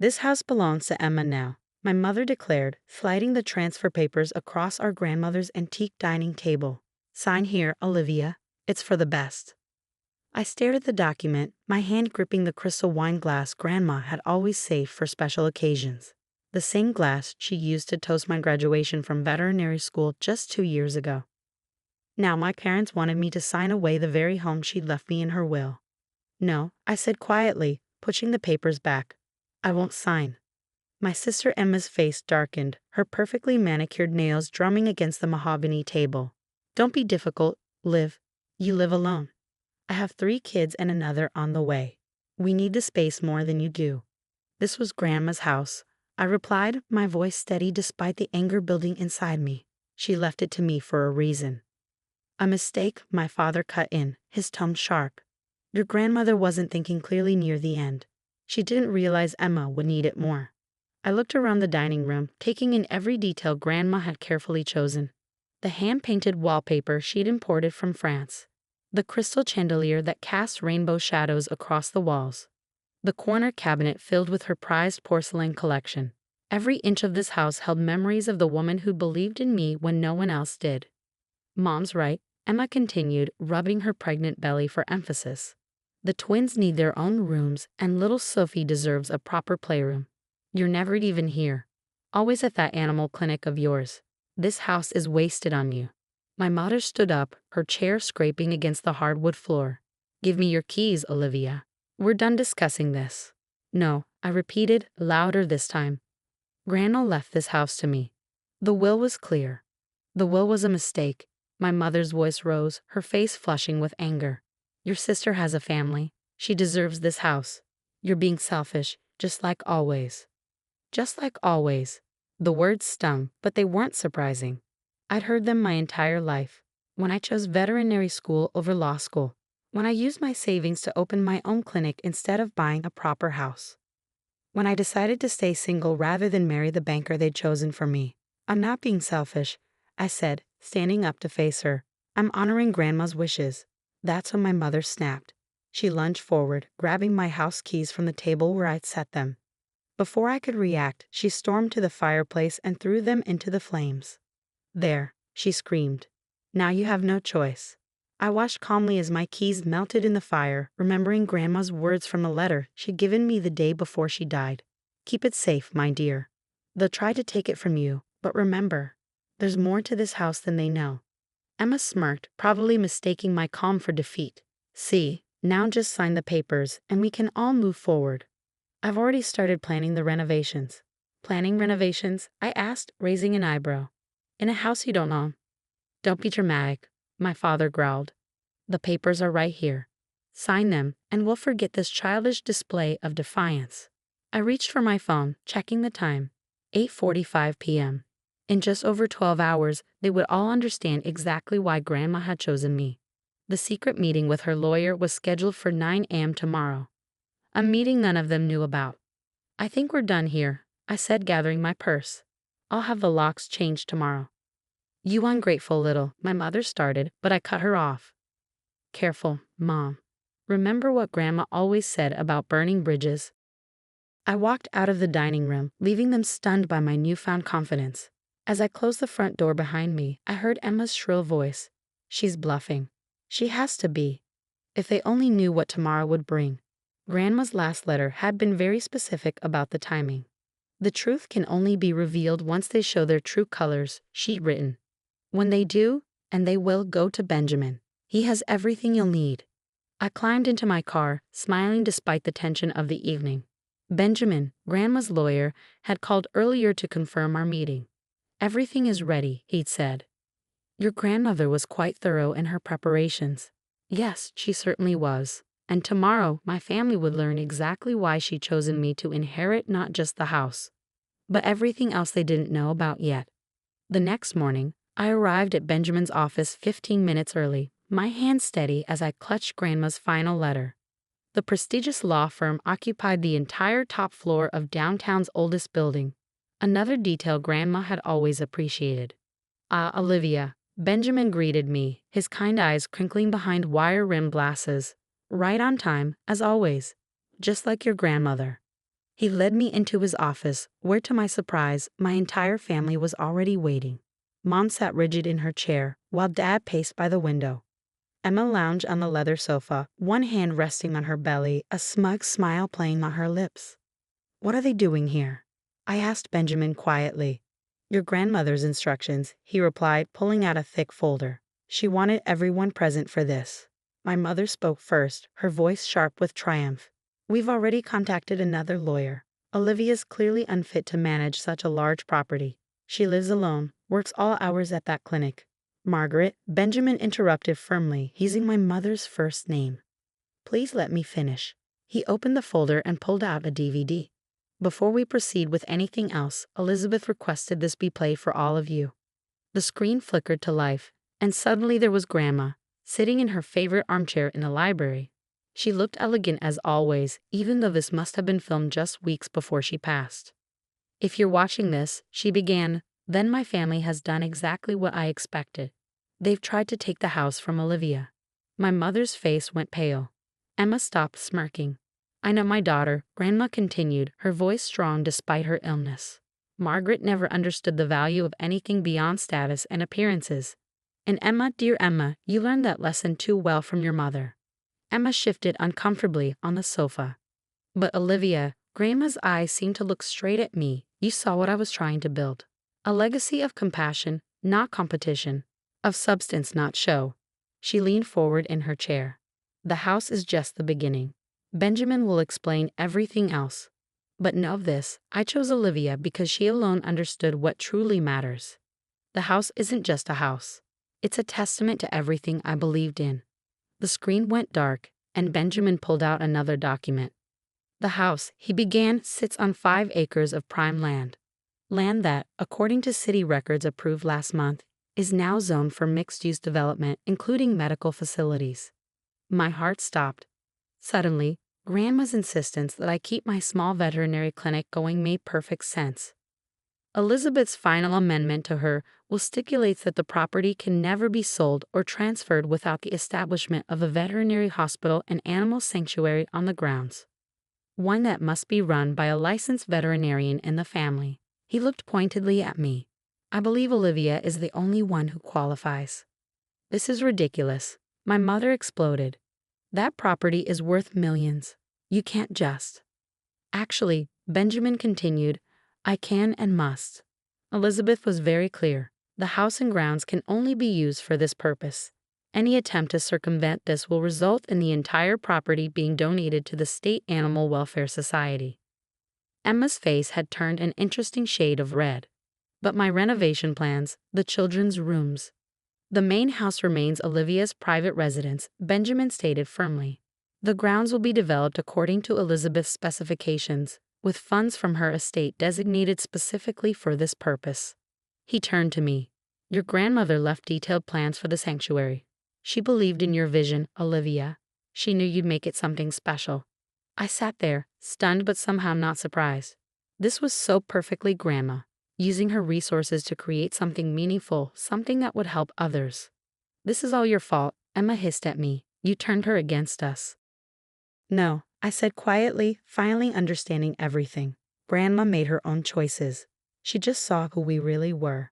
This house belongs to Emma now, my mother declared, sliding the transfer papers across our grandmother's antique dining table. Sign here, Olivia. It's for the best. I stared at the document, my hand gripping the crystal wine glass Grandma had always saved for special occasions. The same glass she used to toast my graduation from veterinary school just 2 years ago. Now my parents wanted me to sign away the very home she'd left me in her will. No, I said quietly, pushing the papers back. I won't sign. My sister Emma's face darkened, her perfectly manicured nails drumming against the mahogany table. Don't be difficult, Liv. You live alone. I have 3 kids and another on the way. We need the space more than you do. This was Grandma's house, I replied, my voice steady despite the anger building inside me. She left it to me for a reason. A mistake, my father cut in, his tone sharp. Your grandmother wasn't thinking clearly near the end. She didn't realize Emma would need it more. I looked around the dining room, taking in every detail Grandma had carefully chosen. The hand-painted wallpaper she'd imported from France. The crystal chandelier that cast rainbow shadows across the walls. The corner cabinet filled with her prized porcelain collection. Every inch of this house held memories of the woman who believed in me when no one else did. Mom's right, Emma continued, rubbing her pregnant belly for emphasis. The twins need their own rooms, and little Sophie deserves a proper playroom. You're never even here. Always at that animal clinic of yours. This house is wasted on you. My mother stood up, her chair scraping against the hardwood floor. Give me your keys, Olivia. We're done discussing this. No, I repeated, louder this time. Grandma left this house to me. The will was clear. The will was a mistake. My mother's voice rose, her face flushing with anger. Your sister has a family. She deserves this house. You're being selfish, just like always. Just like always. The words stung, but they weren't surprising. I'd heard them my entire life. When I chose veterinary school over law school. When I used my savings to open my own clinic instead of buying a proper house. When I decided to stay single rather than marry the banker they'd chosen for me. I'm not being selfish, I said, standing up to face her. I'm honoring Grandma's wishes. That's when my mother snapped. She lunged forward, grabbing my house keys from the table where I'd set them. Before I could react, she stormed to the fireplace and threw them into the flames. There, she screamed. Now you have no choice. I watched calmly as my keys melted in the fire, remembering Grandma's words from a letter she'd given me the day before she died. Keep it safe, my dear. They'll try to take it from you, but remember, there's more to this house than they know. Emma smirked, probably mistaking my calm for defeat. See, now just sign the papers, and we can all move forward. I've already started planning the renovations. Planning renovations? I asked, raising an eyebrow. In a house you don't own. Don't be dramatic, my father growled. The papers are right here. Sign them, and we'll forget this childish display of defiance. I reached for my phone, checking the time. 8:45 p.m. In just over 12 hours, they would all understand exactly why Grandma had chosen me. The secret meeting with her lawyer was scheduled for 9 a.m. tomorrow. A meeting none of them knew about. I think we're done here, I said, gathering my purse. I'll have the locks changed tomorrow. You ungrateful little, my mother started, but I cut her off. Careful, Mom. Remember what Grandma always said about burning bridges? I walked out of the dining room, leaving them stunned by my newfound confidence. As I closed the front door behind me, I heard Emma's shrill voice. She's bluffing. She has to be. If they only knew what tomorrow would bring. Grandma's last letter had been very specific about the timing. The truth can only be revealed once they show their true colors, she'd written. When they do, and they will, go to Benjamin. He has everything you'll need. I climbed into my car, smiling despite the tension of the evening. Benjamin, Grandma's lawyer, had called earlier to confirm our meeting. Everything is ready, he'd said. Your grandmother was quite thorough in her preparations. Yes, she certainly was. And tomorrow, my family would learn exactly why she'd chosen me to inherit not just the house, but everything else they didn't know about yet. The next morning, I arrived at Benjamin's office 15 minutes early, my hand steady as I clutched Grandma's final letter. The prestigious law firm occupied the entire top floor of downtown's oldest building, another detail Grandma had always appreciated. Ah, Olivia, Benjamin greeted me, his kind eyes crinkling behind wire-rimmed glasses. Right on time, as always. Just like your grandmother. He led me into his office, where to my surprise, my entire family was already waiting. Mom sat rigid in her chair, while Dad paced by the window. Emma lounged on the leather sofa, one hand resting on her belly, a smug smile playing on her lips. "What are they doing here?" I asked Benjamin quietly. "Your grandmother's instructions," he replied, pulling out a thick folder. "She wanted everyone present for this." My mother spoke first, her voice sharp with triumph. "We've already contacted another lawyer. Olivia's clearly unfit to manage such a large property. She lives alone, works all hours at that clinic." "Margaret," Benjamin interrupted firmly, using my mother's first name. "Please let me finish." He opened the folder and pulled out a DVD. "Before we proceed with anything else, Elizabeth requested this be played for all of you." The screen flickered to life, and suddenly there was Grandma, sitting in her favorite armchair in the library. She looked elegant as always, even though this must have been filmed just weeks before she passed. "If you're watching this," she began, "then my family has done exactly what I expected. They've tried to take the house from Olivia." My mother's face went pale. Emma stopped smirking. "I know my daughter," Grandma continued, her voice strong despite her illness. "Margaret never understood the value of anything beyond status and appearances. And Emma, dear Emma, you learned that lesson too well from your mother." Emma shifted uncomfortably on the sofa. "But Olivia," Grandma's eyes seemed to look straight at me, "you saw what I was trying to build. A legacy of compassion, not competition. Of substance, not show." She leaned forward in her chair. "The house is just the beginning. Benjamin will explain everything else. But know this, I chose Olivia because she alone understood what truly matters. The house isn't just a house. It's a testament to everything I believed in." The screen went dark, and Benjamin pulled out another document. "The house," he began, "sits on 5 acres of prime land. Land that, according to city records approved last month, is now zoned for mixed-use development, including medical facilities." My heart stopped. Suddenly, Grandma's insistence that I keep my small veterinary clinic going made perfect sense. Elizabeth's final amendment to her will stipulates that the property can never be sold or transferred without the establishment of a veterinary hospital and animal sanctuary on the grounds. One that must be run by a licensed veterinarian in the family. He looked pointedly at me. "I believe Olivia is the only one who qualifies." "This is ridiculous," my mother exploded. "That property is worth millions. You can't just." "Actually," Benjamin continued, "I can and must." Elizabeth was very clear. The house and grounds can only be used for this purpose. Any attempt to circumvent this will result in the entire property being donated to the State Animal Welfare Society. Emma's face had turned an interesting shade of red. "But my renovation plans, the children's rooms." "The main house remains Olivia's private residence," Benjamin stated firmly. "The grounds will be developed according to Elizabeth's specifications, with funds from her estate designated specifically for this purpose." He turned to me. "Your grandmother left detailed plans for the sanctuary. She believed in your vision, Olivia. She knew you'd make it something special." I sat there, stunned but somehow not surprised. This was so perfectly Grandma, using her resources to create something meaningful, something that would help others. "This is all your fault," Emma hissed at me. "You turned her against us." "No," I said quietly, finally understanding everything. "Grandma made her own choices. She just saw who we really were."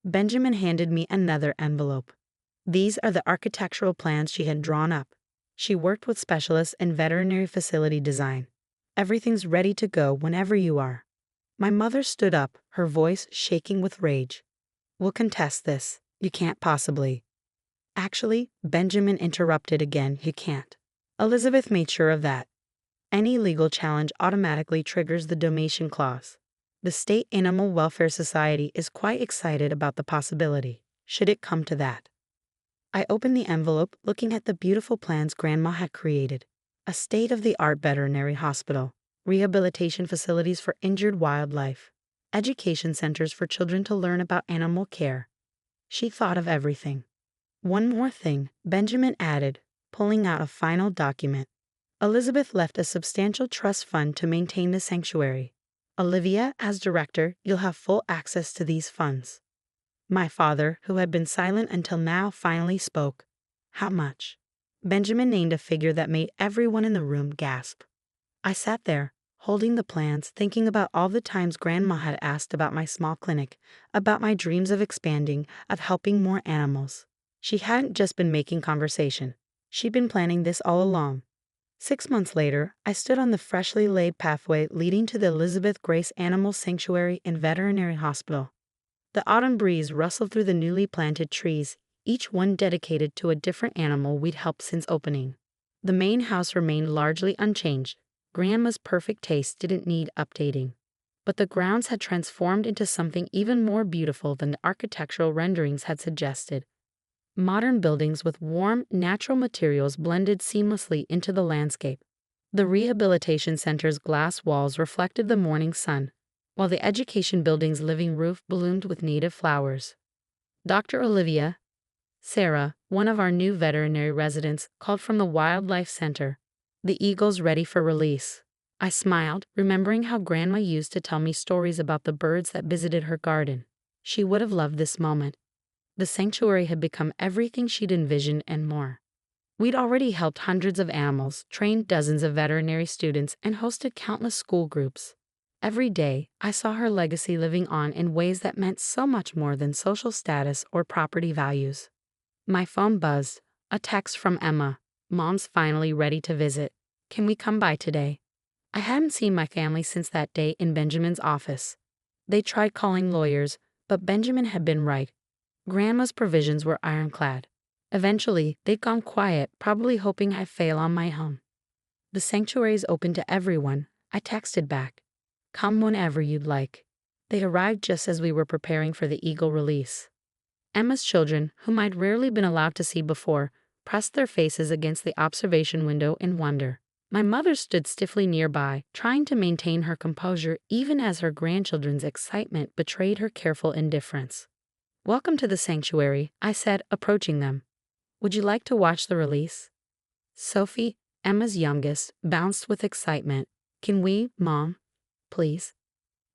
Benjamin handed me another envelope. These are the architectural plans she had drawn up. She worked with specialists in veterinary facility design. "Everything's ready to go whenever you are." My mother stood up, her voice shaking with rage. "We'll contest this. You can't possibly." "Actually," Benjamin interrupted again, "you can't. Elizabeth made sure of that. Any legal challenge automatically triggers the Domation Clause. The State Animal Welfare Society is quite excited about the possibility, should it come to that." I opened the envelope, looking at the beautiful plans Grandma had created. A state-of-the-art veterinary hospital, rehabilitation facilities for injured wildlife, education centers for children to learn about animal care. She thought of everything. "One more thing," Benjamin added, pulling out a final document. "Elizabeth left a substantial trust fund to maintain the sanctuary. Olivia, as director, you'll have full access to these funds." My father, who had been silent until now, finally spoke. "How much?" Benjamin named a figure that made everyone in the room gasp. I sat there, holding the plants, thinking about all the times Grandma had asked about my small clinic, about my dreams of expanding, of helping more animals. She hadn't just been making conversation. She'd been planning this all along. 6 months later, I stood on the freshly laid pathway leading to the Elizabeth Grace Animal Sanctuary and Veterinary Hospital. The autumn breeze rustled through the newly planted trees, each one dedicated to a different animal we'd helped since opening. The main house remained largely unchanged. Grandma's perfect taste didn't need updating. But the grounds had transformed into something even more beautiful than the architectural renderings had suggested. Modern buildings with warm, natural materials blended seamlessly into the landscape. The rehabilitation center's glass walls reflected the morning sun, while the education building's living roof bloomed with native flowers. Dr. Olivia, Sarah, one of our new veterinary residents, called from the Wildlife Center. The eagle's ready for release. I smiled, remembering how Grandma used to tell me stories about the birds that visited her garden. She would have loved this moment. The sanctuary had become everything she'd envisioned and more. We'd already helped hundreds of animals, trained dozens of veterinary students, and hosted countless school groups. Every day, I saw her legacy living on in ways that meant so much more than social status or property values. My phone buzzed. A text from Emma. "Mom's finally ready to visit. Can we come by today?" I hadn't seen my family since that day in Benjamin's office. They tried calling lawyers, but Benjamin had been right. Grandma's provisions were ironclad. Eventually, they'd gone quiet, probably hoping I'd fail on my own. "The sanctuary is open to everyone," I texted back. "Come whenever you'd like." They arrived just as we were preparing for the eagle release. Emma's children, whom I'd rarely been allowed to see before, pressed their faces against the observation window in wonder. My mother stood stiffly nearby, trying to maintain her composure even as her grandchildren's excitement betrayed her careful indifference. "Welcome to the sanctuary," I said, approaching them. "Would you like to watch the release?" Sophie, Emma's youngest, bounced with excitement. "Can we, Mom? Please?"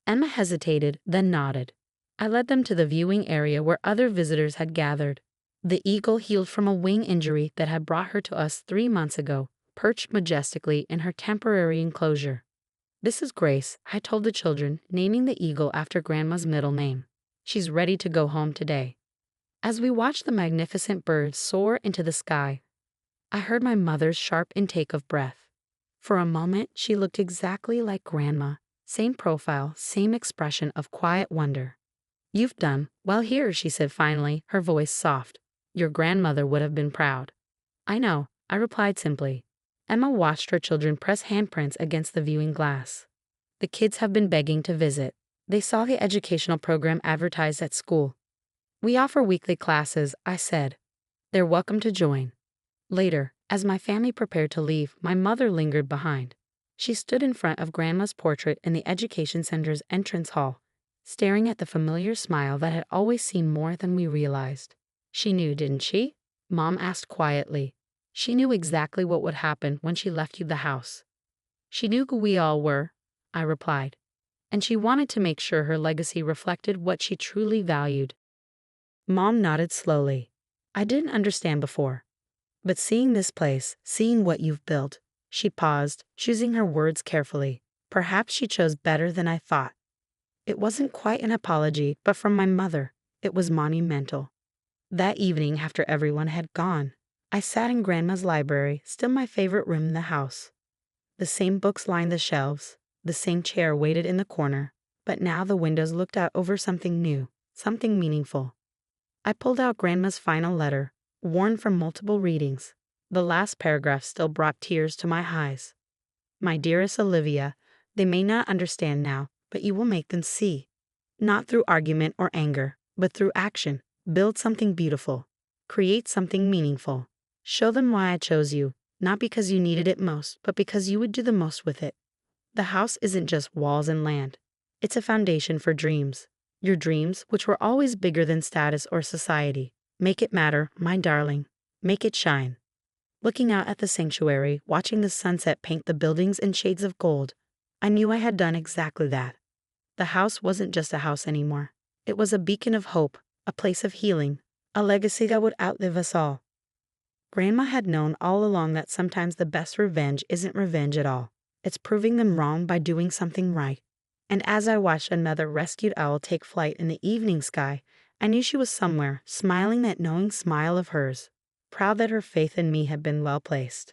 Emma hesitated, then nodded. I led them to the viewing area where other visitors had gathered. The eagle, healed from a wing injury that had brought her to us 3 months ago, perched majestically in her temporary enclosure. "This is Grace," I told the children, naming the eagle after Grandma's middle name. "She's ready to go home today." As we watched the magnificent bird soar into the sky, I heard my mother's sharp intake of breath. For a moment, she looked exactly like Grandma. Same profile, same expression of quiet wonder. "You've done well here," she said finally, her voice soft. "Your grandmother would have been proud." "I know," I replied simply. Emma watched her children press handprints against the viewing glass. "The kids have been begging to visit. They saw the educational program advertised at school." "We offer weekly classes," I said. "They're welcome to join." Later, as my family prepared to leave, my mother lingered behind. She stood in front of Grandma's portrait in the education center's entrance hall, staring at the familiar smile that had always seen more than we realized. "She knew, didn't she?" Mom asked quietly. "She knew exactly what would happen when she left you the house." "She knew who we all were," I replied. "And she wanted to make sure her legacy reflected what she truly valued." Mom nodded slowly. "I didn't understand before. But seeing this place, seeing what you've built," she paused, choosing her words carefully. "Perhaps she chose better than I thought." It wasn't quite an apology, but from my mother, it was monumental. That evening, after everyone had gone, I sat in Grandma's library, still my favorite room in the house. The same books lined the shelves, the same chair waited in the corner, but now the windows looked out over something new, something meaningful. I pulled out Grandma's final letter, worn from multiple readings. The last paragraph still brought tears to my eyes. "My dearest Olivia, they may not understand now, but you will make them see. Not through argument or anger, but through action. Build something beautiful. Create something meaningful. Show them why I chose you, not because you needed it most, but because you would do the most with it. The house isn't just walls and land. It's a foundation for dreams. Your dreams, which were always bigger than status or society. Make it matter, my darling. Make it shine." Looking out at the sanctuary, watching the sunset paint the buildings in shades of gold, I knew I had done exactly that. The house wasn't just a house anymore. It was a beacon of hope, a place of healing, a legacy that would outlive us all. Grandma had known all along that sometimes the best revenge isn't revenge at all. It's proving them wrong by doing something right. And as I watched another rescued owl take flight in the evening sky, I knew she was somewhere, smiling that knowing smile of hers, proud that her faith in me had been well placed.